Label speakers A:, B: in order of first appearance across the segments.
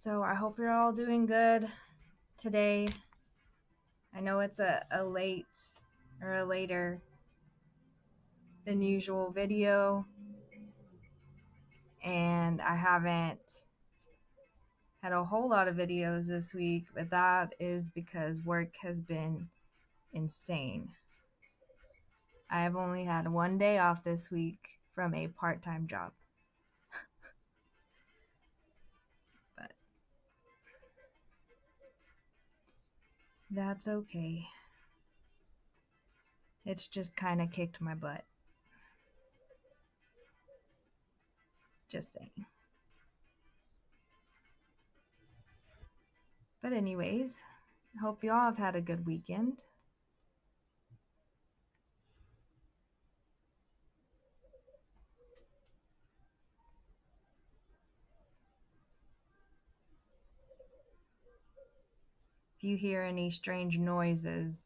A: So I hope you're all doing good today. I know it's a later than usual video, and I haven't had a whole lot of videos this week, but that is because work has been insane. I have only had one day off this week from a part-time job. But that's okay. It's just kind of kicked my butt. Just saying. But anyways, I hope you all have had a good weekend. If you hear any strange noises,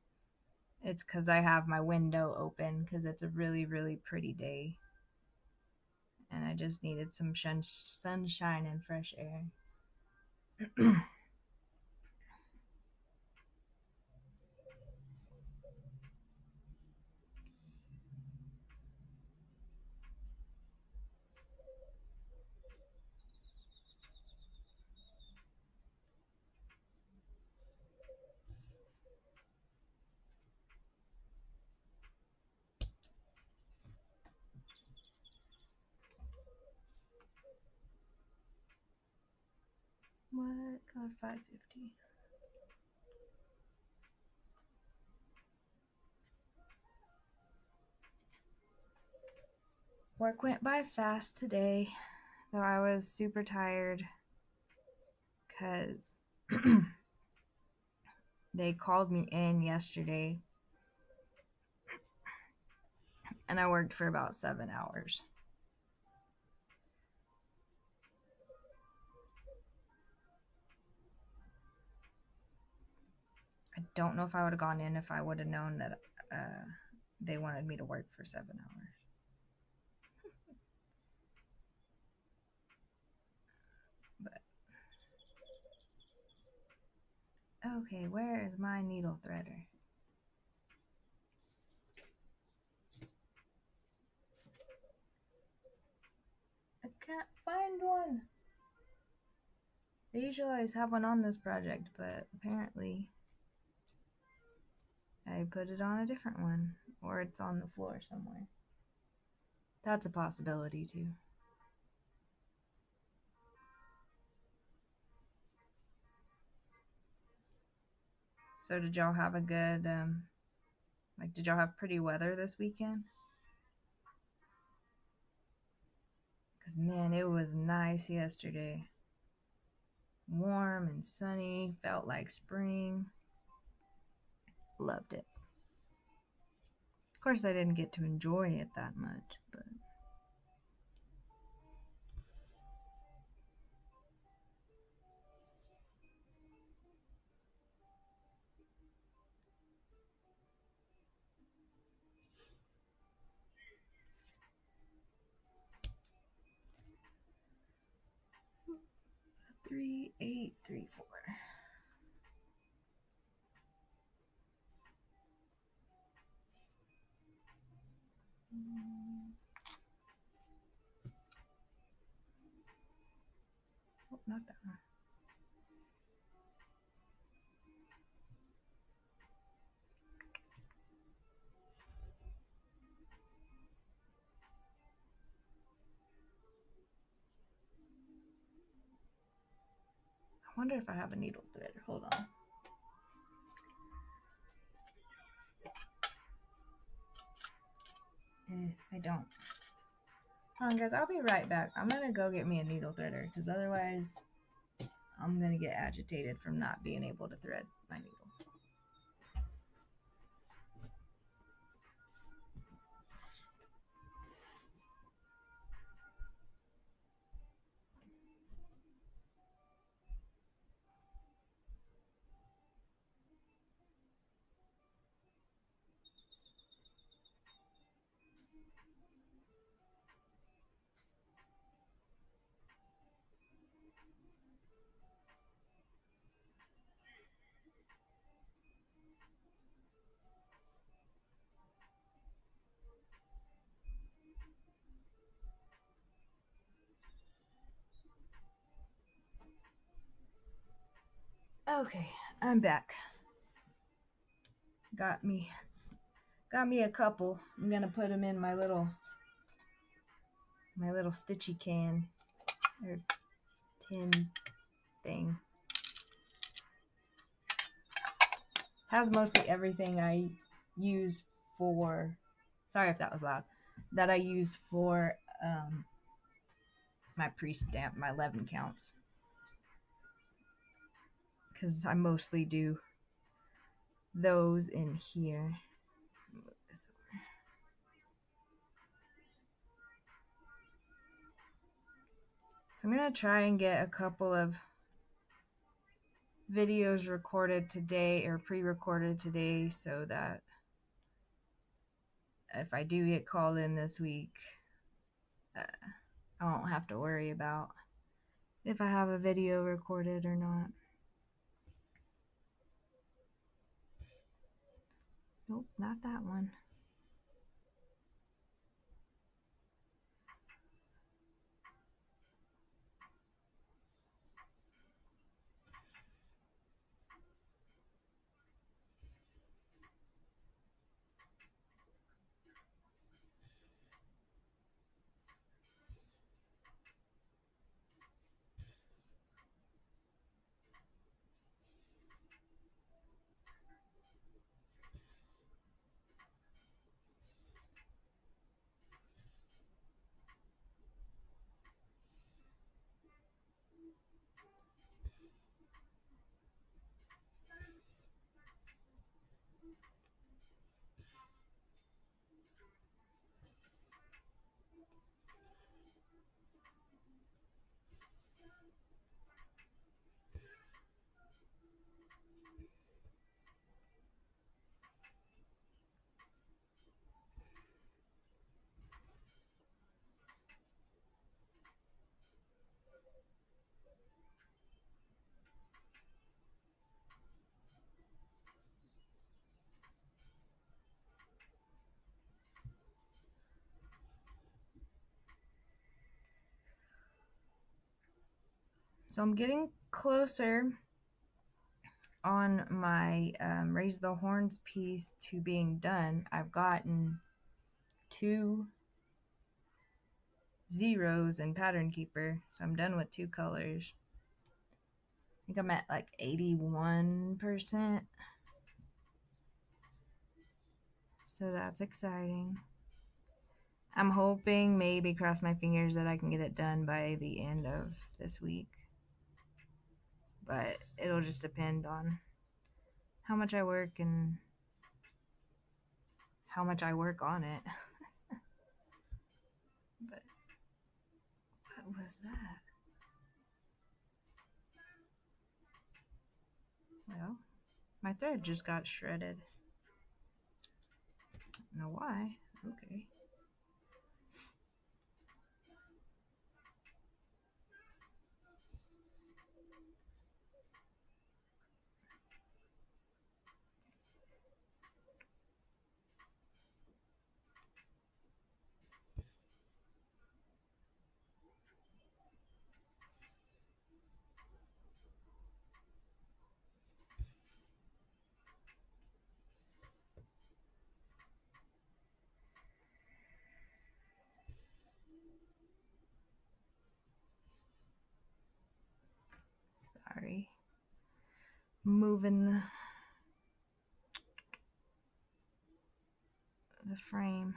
A: it's because I have my window open because it's a really, really pretty day. And I just needed some sunshine and fresh air. What? God, 550. Work went by fast today, though I was super tired because they called me in yesterday and I worked for about 7 hours. I don't know if I would have gone in if I would have known that they wanted me to work for 7 hours. But okay, where is my needle threader? I can't find one. I usually always have one on this project, but apparently I put it on a different one, or it's on the floor somewhere. That's a possibility too. So did y'all have a good, did y'all have pretty weather this weekend? Because man, it was nice yesterday. Warm and sunny, felt like spring. Loved it. Of course, I didn't get to enjoy it that much, but three, 8, 3, 4. Oh, not that one. I wonder if I have a needle thread. Hold on. I don't. Hold on, guys. I'll be right back. I'm going to go get me a needle threader because otherwise I'm going to get agitated from not being able to thread my needle. Okay, I'm back. Got me a couple. I'm gonna put them in my little stitchy can or tin thing. Has mostly everything I use for. Sorry if that was loud. That I use for my pre-stamp, my 11 counts, because I mostly do those in here. So I'm gonna try and get a couple of videos recorded today or pre-recorded today so that if I do get called in this week, I won't have to worry about if I have a video recorded or not. Nope, not that one. So I'm getting closer on my raise the horns piece to being done. I've gotten 2 zeros in Pattern Keeper, so I'm done with 2 colors. I think I'm at like 81%. So that's exciting. I'm hoping, maybe cross my fingers, that I can get it done by the end of this week. But it'll just depend on how much I work and how much I work on it. But what was that? Well, my thread just got shredded. I don't know why. Okay. Sorry. Moving the frame.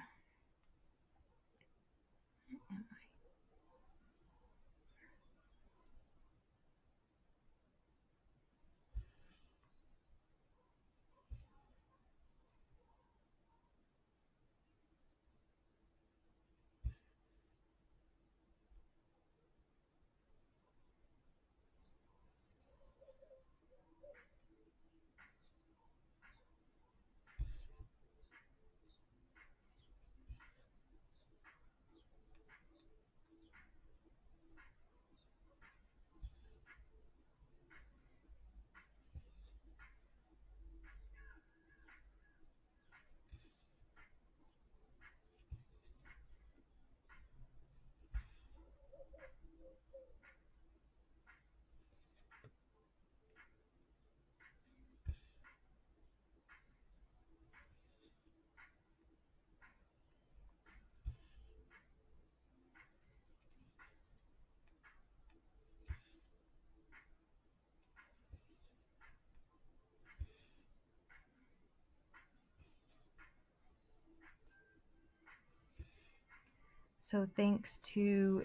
A: So thanks to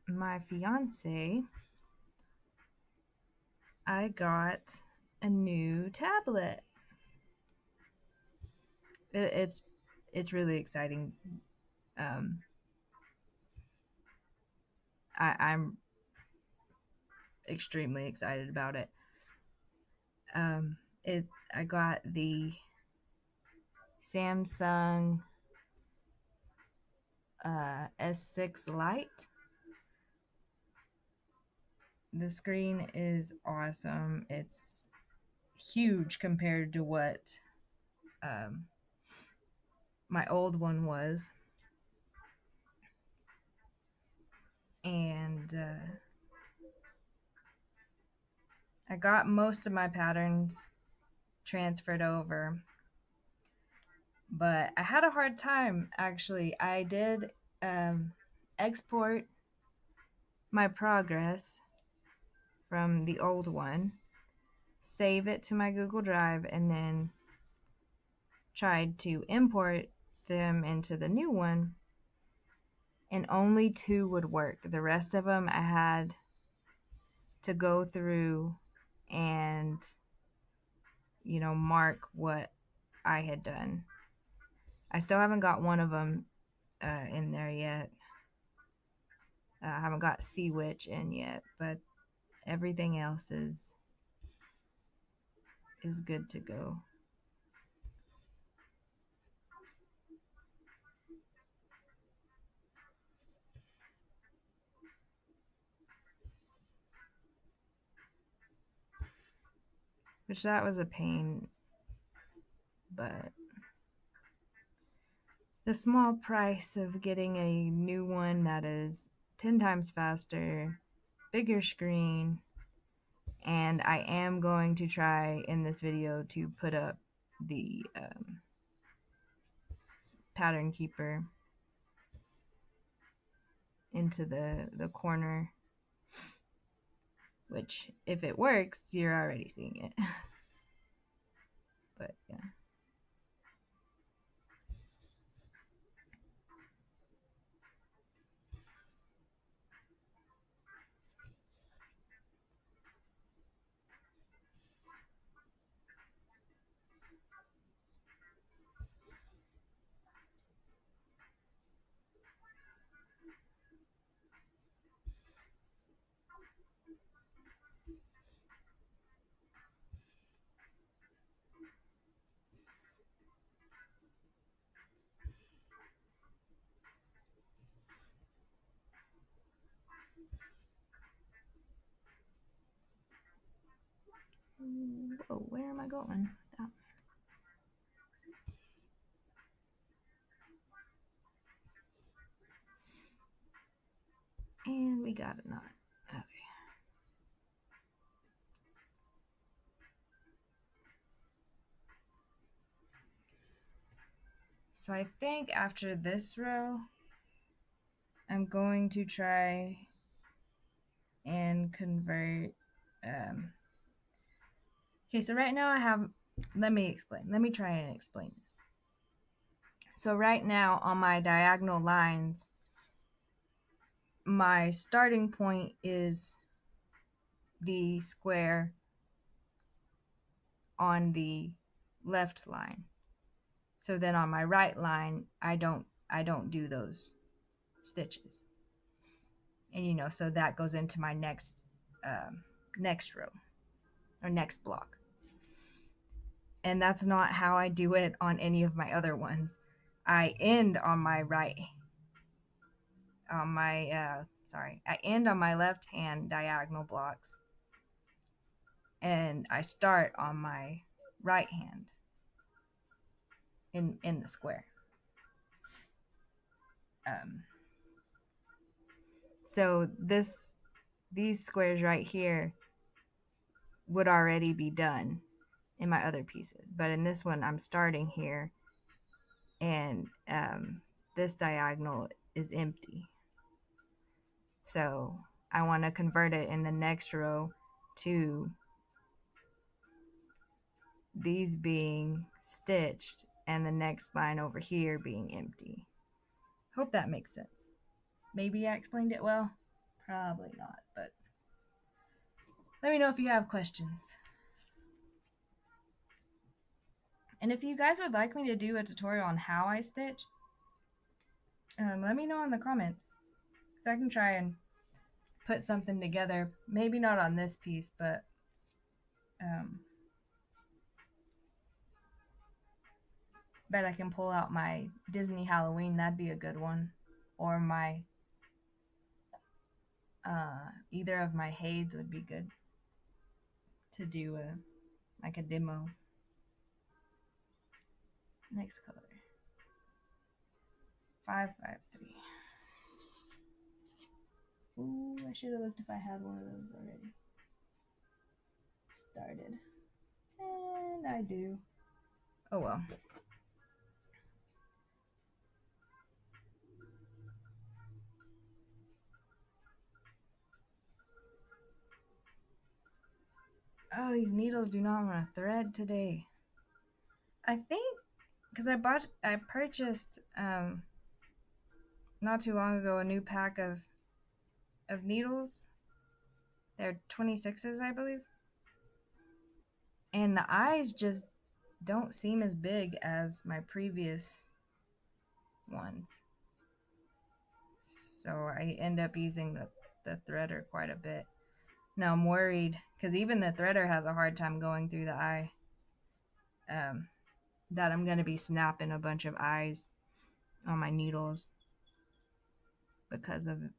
A: my fiance, I got a new tablet. It's really exciting. I'm extremely excited about it. I got the Samsung S6 Lite. The screen is awesome. It's huge compared to what my old one was. And I got most of my patterns transferred over, but I had a hard time actually. I did export my progress from the old one, save it to my Google Drive, and then tried to import them into the new one, and only 2 would work. The rest of them I had to go through and mark what I had done. I still haven't got one of them in there yet. I haven't got Sea Witch in yet, but everything else is good to go. Which that was a pain, but the small price of getting a new one that is 10 times faster, bigger screen, and I am going to try in this video to put up the pattern keeper into the corner, which if it works, you're already seeing it. But yeah. Whoa, where am I going? And we got a knot. Okay. So I think after this row, I'm going to try and convert. Okay, so right now I have, let me try and explain this. So right now on my diagonal lines, my starting point is the square on the left line. So then on my right line, I don't do those stitches. And so that goes into my next row or next block. And that's not how I do it on any of my other ones. I end on my I end on my left hand diagonal blocks, and I start on my right hand in the square. So these squares right here would already be done in my other pieces, but in this one I'm starting here, and this diagonal is empty. So I want to convert it in the next row to these being stitched and the next line over here being empty. Hope that makes sense. Maybe I explained it well. Probably not, but let me know if you have questions. And if you guys would like me to do a tutorial on how I stitch, let me know in the comments, because I can try and put something together. Maybe not on this piece, but bet I can pull out my Disney Halloween. That'd be a good one. Or my either of my Hades would be good to do like a demo. Next color, 553. Ooh, I should have looked if I had one of those already. Started, and I do. Oh well. Oh, these needles do not want to thread today. I think because I purchased not too long ago a new pack of needles. They're 26s, I believe. And the eyes just don't seem as big as my previous ones. So I end up using the threader quite a bit. Now I'm worried because even the threader has a hard time going through the eye. That I'm going to be snapping a bunch of eyes on my needles because of it.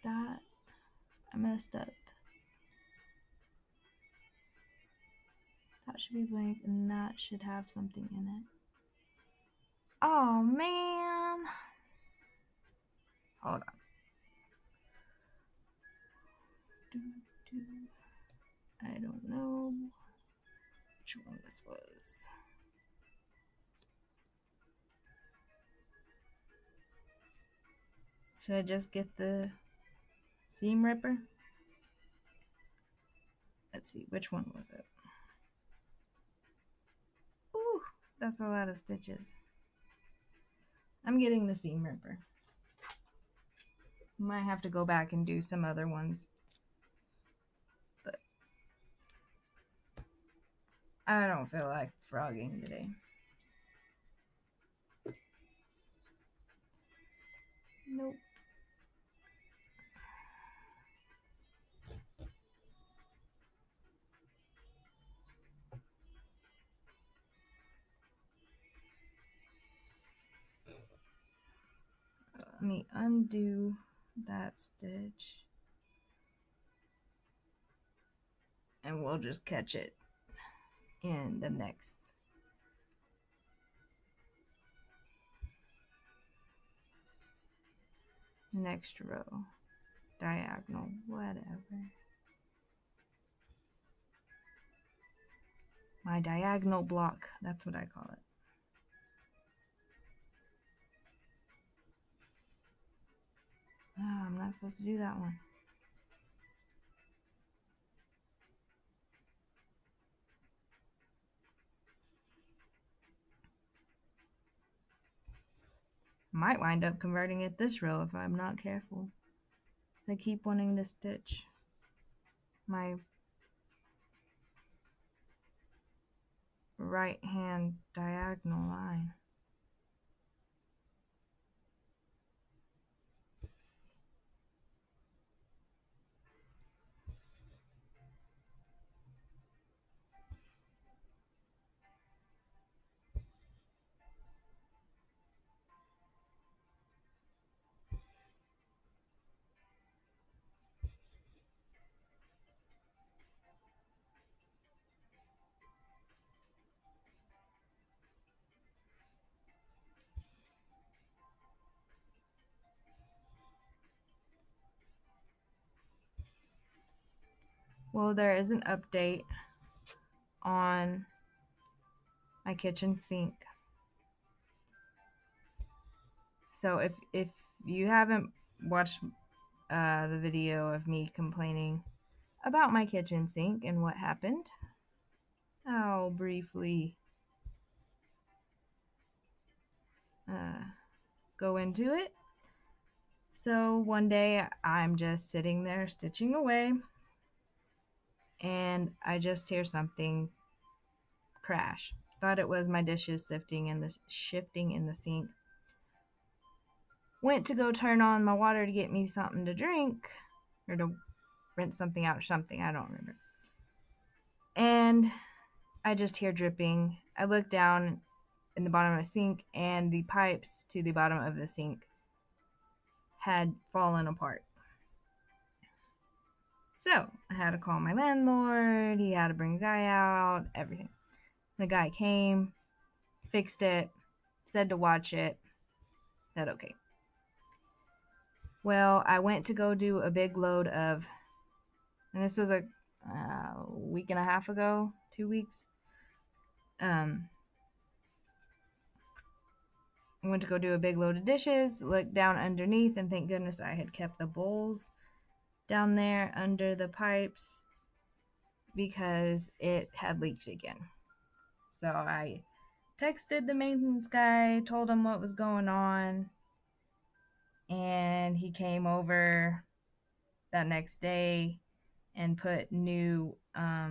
A: That I messed up. That should be blank and that should have something in it. Oh man. Hold on. I don't know which one this was. Should I just get the seam ripper? Let's see, which one was it? Ooh, that's a lot of stitches. I'm getting the seam ripper. Might have to go back and do some other ones. But I don't feel like frogging today. Nope. Let me undo that stitch. And we'll just catch it in the next row. Diagonal, whatever. My diagonal block, that's what I call it. Oh, I'm not supposed to do that one. Might wind up converting it this row if I'm not careful. I keep wanting to stitch my right hand diagonal line. Well, there is an update on my kitchen sink. So if you haven't watched the video of me complaining about my kitchen sink and what happened, I'll briefly go into it. So one day I'm just sitting there stitching away, and I just hear something crash. Thought it was my dishes shifting in the sink. Went to go turn on my water to get me something to drink, or to rinse something out or something, I don't remember. And I just hear dripping. I look down in the bottom of the sink, and the pipes to the bottom of the sink had fallen apart. So I had to call my landlord. He had to bring a guy out, everything. The guy came, fixed it, said to watch it, said okay. Well, I went to go do a big load of, and this was a week and a half ago, 2 weeks. I went to go do a big load of dishes, looked down underneath, and thank goodness I had kept the bowls down there under the pipes because it had leaked again. So I texted the maintenance guy, told him what was going on, and he came over that next day and put new, I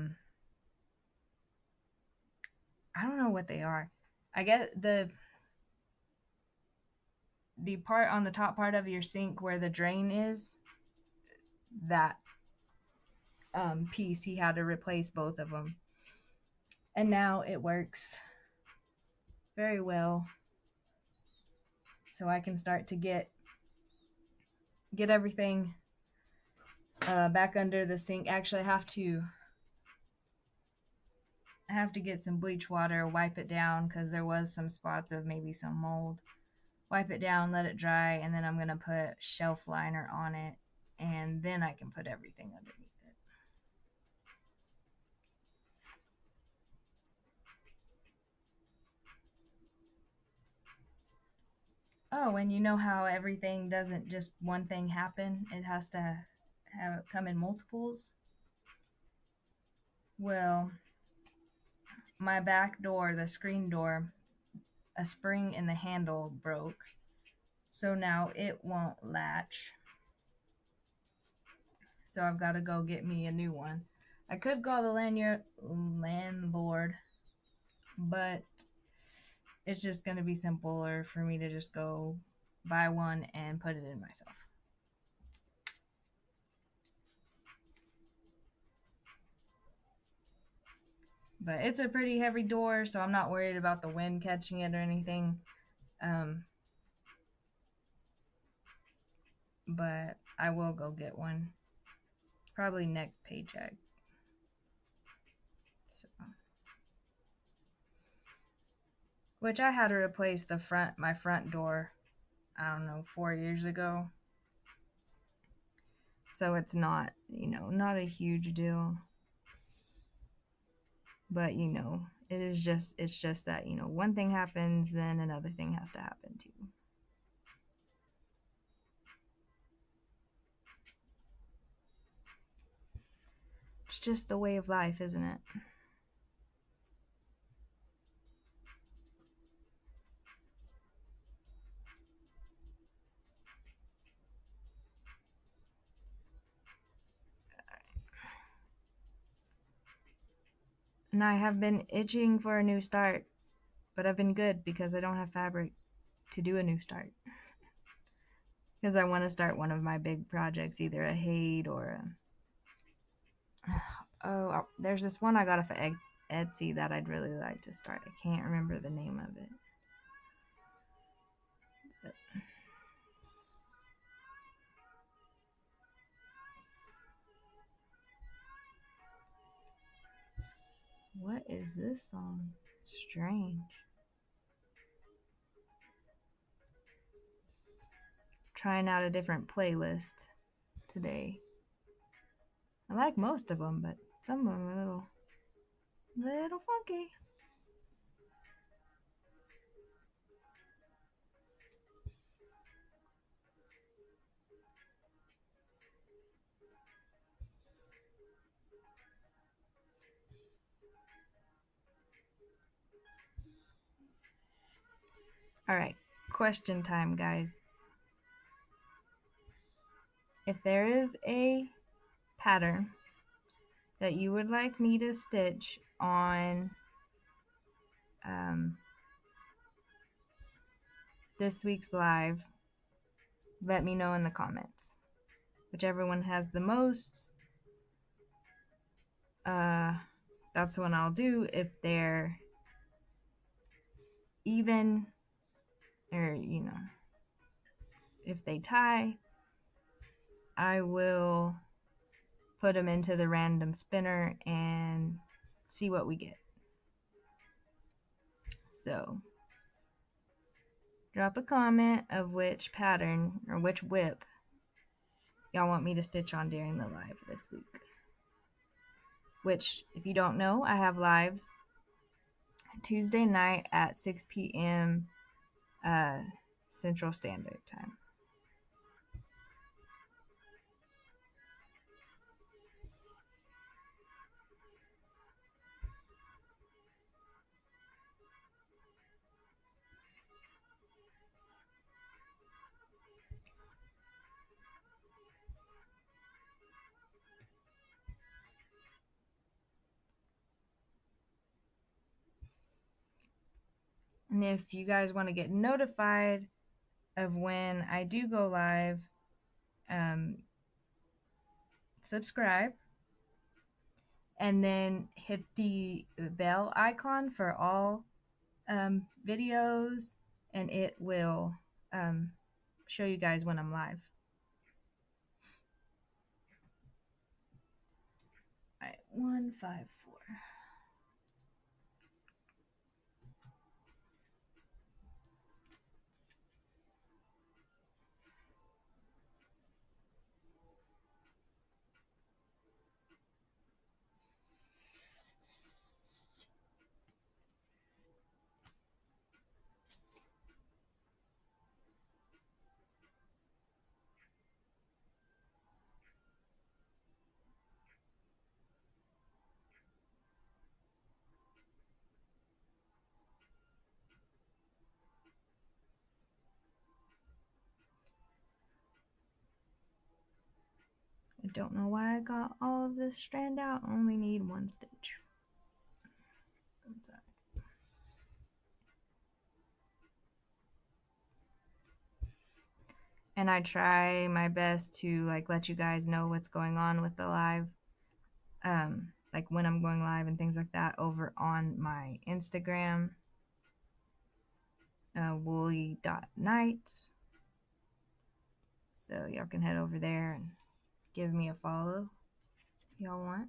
A: don't know what they are. I guess the part on the top part of your sink where the drain is, that piece, he had to replace both of them. And now it works very well. So I can start to get everything back under the sink. Actually, I have to get some bleach water, wipe it down because there was some spots of maybe some mold. Wipe it down, let it dry, and then I'm going to put shelf liner on it, and then I can put everything underneath it. Oh, and you know how everything doesn't just one thing happen? It has to have it come in multiples. Well, my back door, the screen door, a spring in the handle broke. So now it won't latch. So I've got to go get me a new one. I could call the landlord, but it's just going to be simpler for me to just go buy one and put it in myself. But it's a pretty heavy door, so I'm not worried about the wind catching it or anything. But I will go get one. Probably next paycheck. So. Which I had to replace my front door, I don't know, 4 years ago. So it's not, not a huge deal. But, it's just that, one thing happens, then another thing has to happen too. It's just the way of life, isn't it? And I have been itching for a new start, but I've been good because I don't have fabric to do a new start. Because I want to start one of my big projects, either a Hade or there's this one I got off of Etsy that I'd really like to start. I can't remember the name of it. But what is this song? Strange. Trying out a different playlist today. I like most of them, but some of them are a little funky. All right, question time, guys. If there is a pattern that you would like me to stitch on this week's live, let me know in the comments. Whichever one has the most, that's the one I'll do. If they're even, or if they tie, I will put them into the random spinner and see what we get. So drop a comment of which pattern or which whip y'all want me to stitch on during the live this week. Which, if you don't know, I have lives Tuesday night at 6 p.m. Central Standard Time. And if you guys want to get notified of when I do go live, subscribe and then hit the bell icon for all videos, and it will show you guys when I'm live. All right, 154. I don't know why I got all of this strand out. I only need one stitch. I'm sorry. And I try my best to let you guys know what's going on with the live, like when I'm going live and things like that over on my Instagram, woolly.night. So y'all can head over there and give me a follow if y'all want.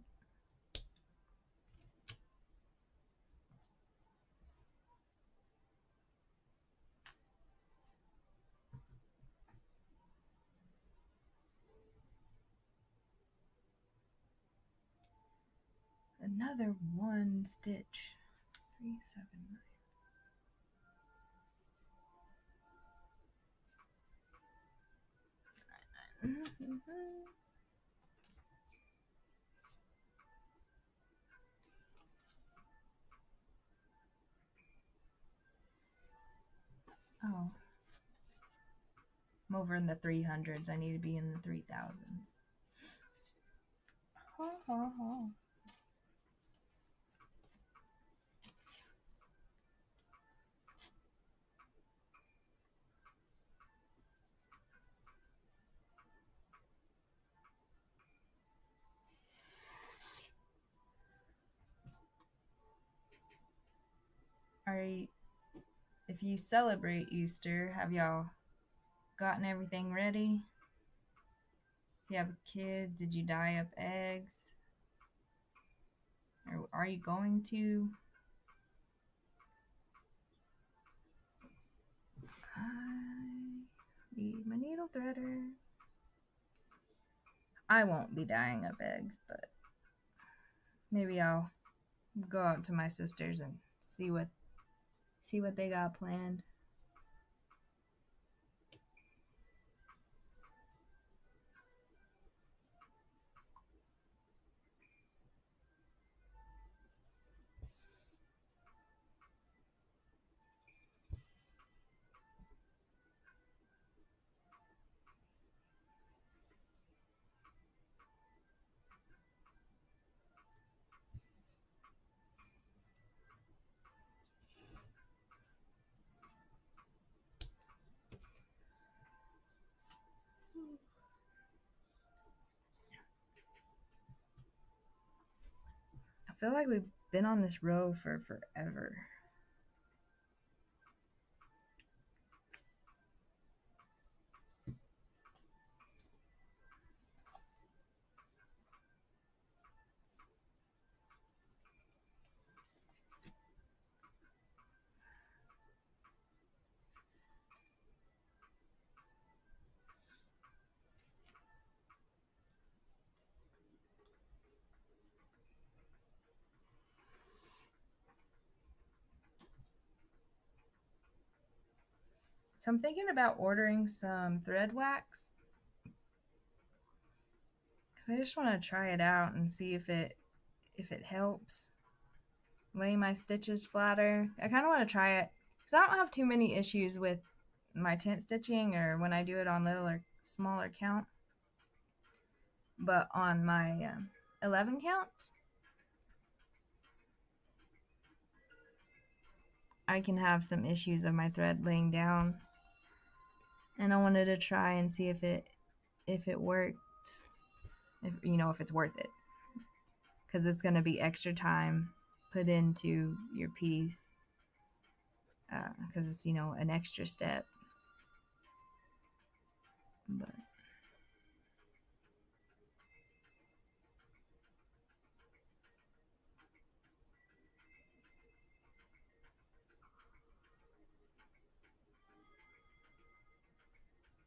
A: Another one stitch. 379. Oh, I'm over in the 300s. I need to be in the 3000s. Ha ha ha. If you celebrate Easter, have y'all gotten everything ready? If you have kids, did you dye up eggs? Or are you going to? I need my needle threader. I won't be dyeing up eggs, but maybe I'll go out to my sisters and see what they got planned. I feel like we've been on this row for forever. So I'm thinking about ordering some thread wax because I just want to try it out and see if it helps lay my stitches flatter. I kind of want to try it because I don't have too many issues with my tent stitching or when I do it on little or smaller count, but on my 11 count I can have some issues of my thread laying down, and I wanted to try and see if it worked, if it's worth it, because it's going to be extra time put into your piece, because it's an extra step. But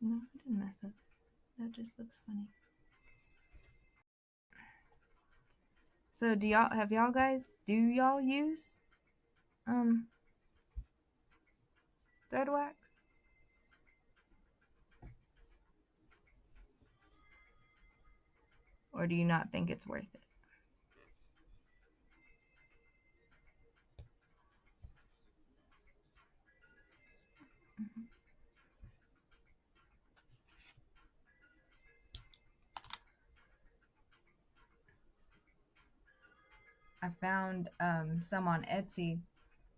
A: no, I didn't mess up. That just looks funny. So do y'all use thread wax? Or do you not think it's worth it? I found some on Etsy,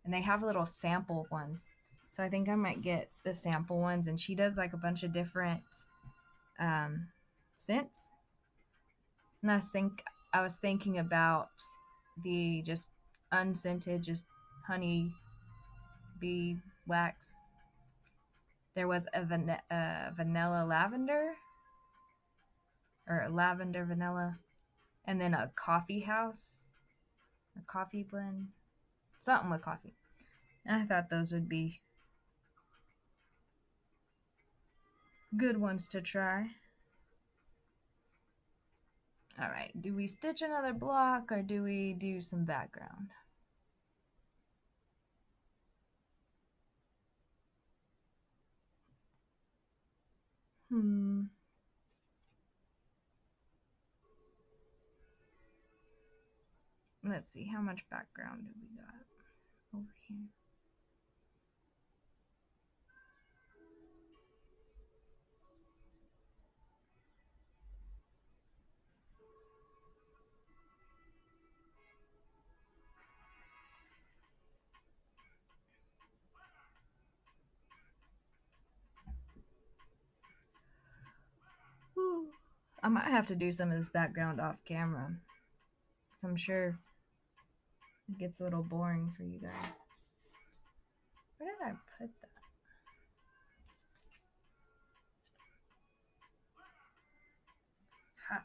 A: and they have little sample ones. So I think I might get the sample ones, and she does like a bunch of different scents. And I was thinking about the just unscented, just honey bee wax. There was a vanilla lavender, or lavender vanilla, and then a coffee house, or coffee blend, something with coffee. And I thought those would be good ones to try. All right, do we stitch another block or do we do some background? Let's see, how much background do we got over here? I might have to do some of this background off camera, because I'm sure it gets a little boring for you guys. Where did I put that? Ha.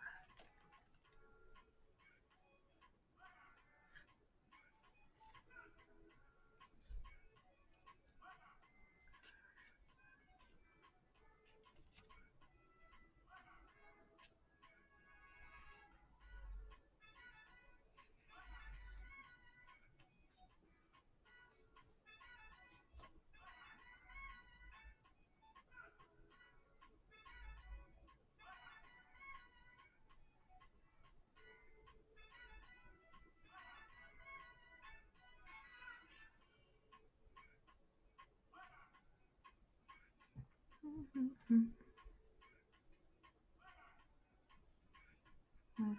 A: Let's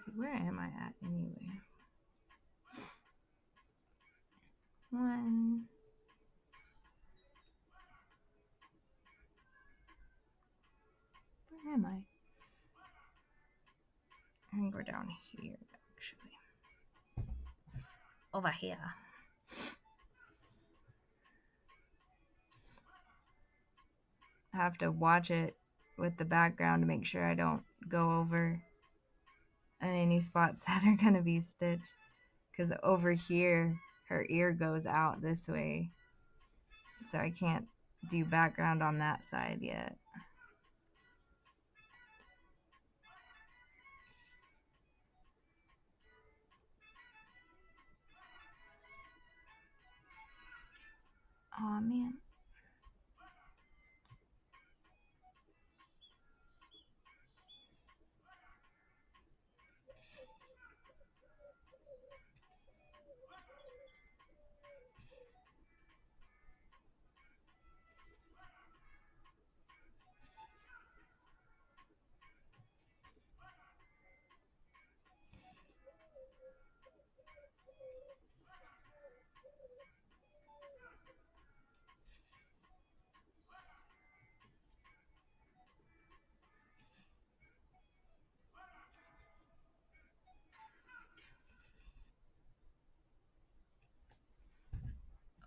A: see, where am I at anyway? One. Where am I? I think we're down here, actually. Over here. I have to watch it with the background to make sure I don't go over any spots that are going to be stitched. Because over here, her ear goes out this way. So I can't do background on that side yet. Aw, man.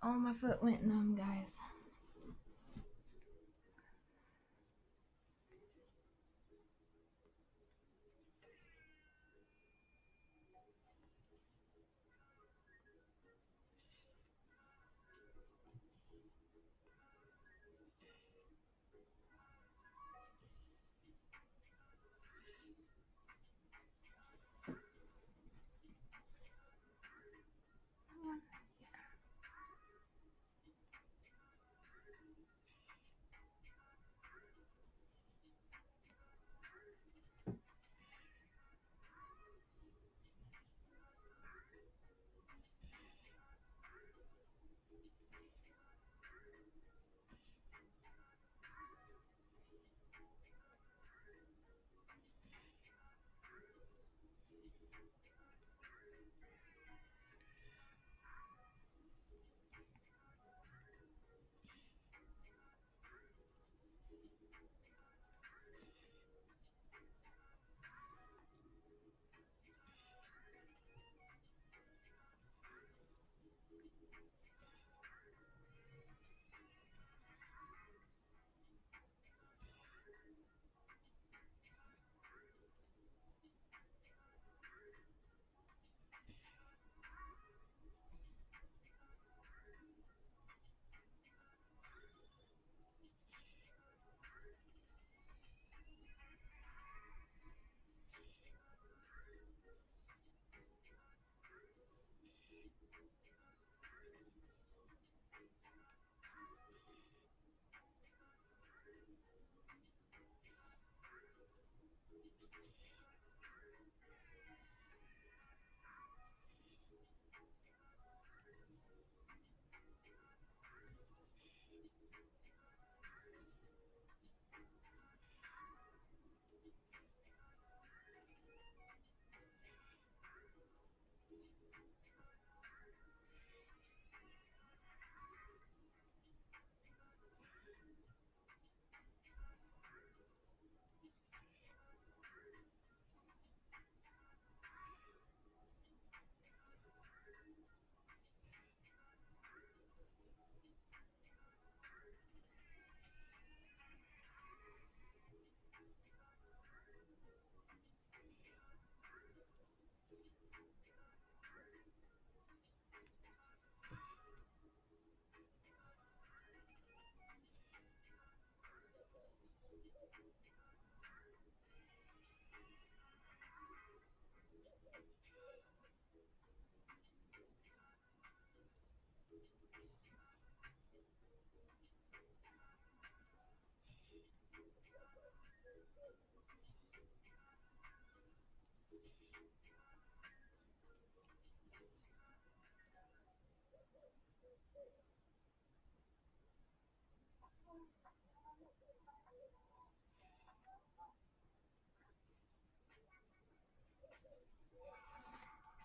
A: Oh, my foot went numb, guys.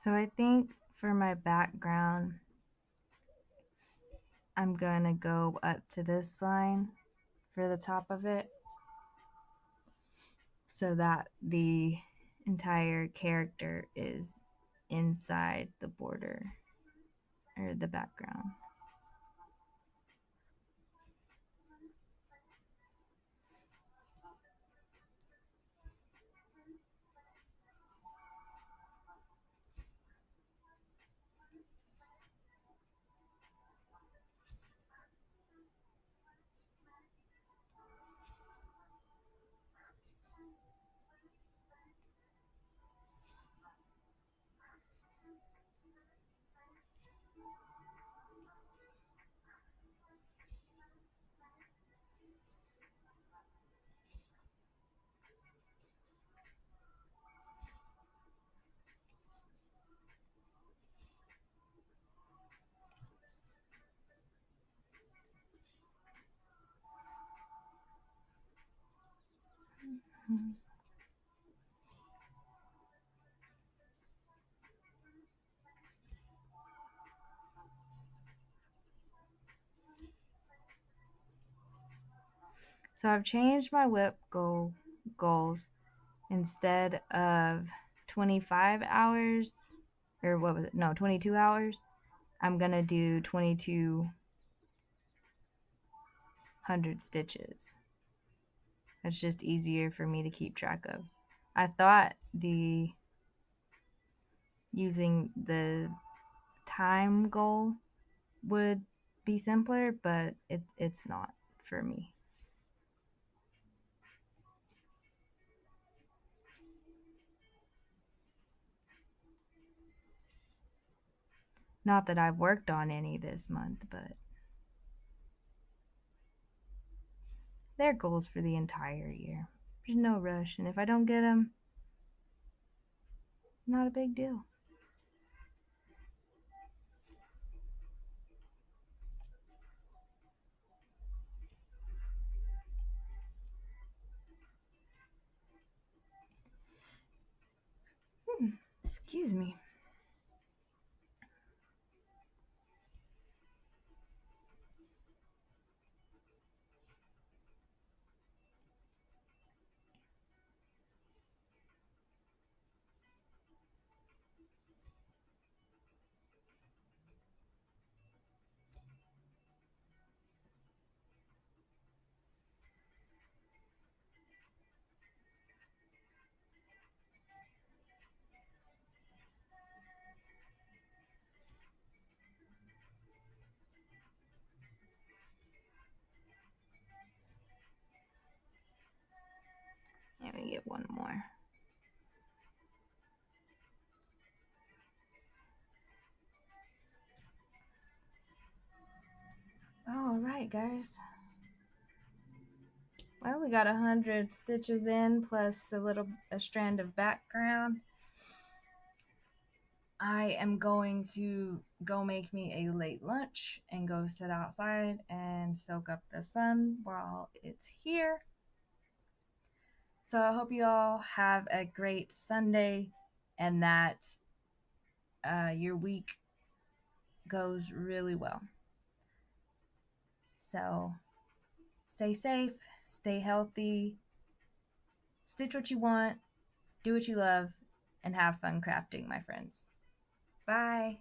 A: So I think for my background, I'm gonna go up to this line for the top of it so that the entire character is inside the border or the background. So I've changed my whip goals. Instead of 25 hours, or what was it? No, 22 hours. I'm gonna do 2200 stitches. That's just easier for me to keep track of. I thought using the time goal would be simpler, but it's not for me. Not that I've worked on any this month, but they're goals for the entire year. There's no rush, and if I don't get them, not a big deal. Excuse me. Let me get one more. All right, guys. Well, we got 100 stitches in plus a strand of background. I am going to go make me a late lunch and go sit outside and soak up the sun while it's here. So I hope you all have a great Sunday and that your week goes really well. So stay safe, stay healthy, stitch what you want, do what you love, and have fun crafting, my friends. Bye.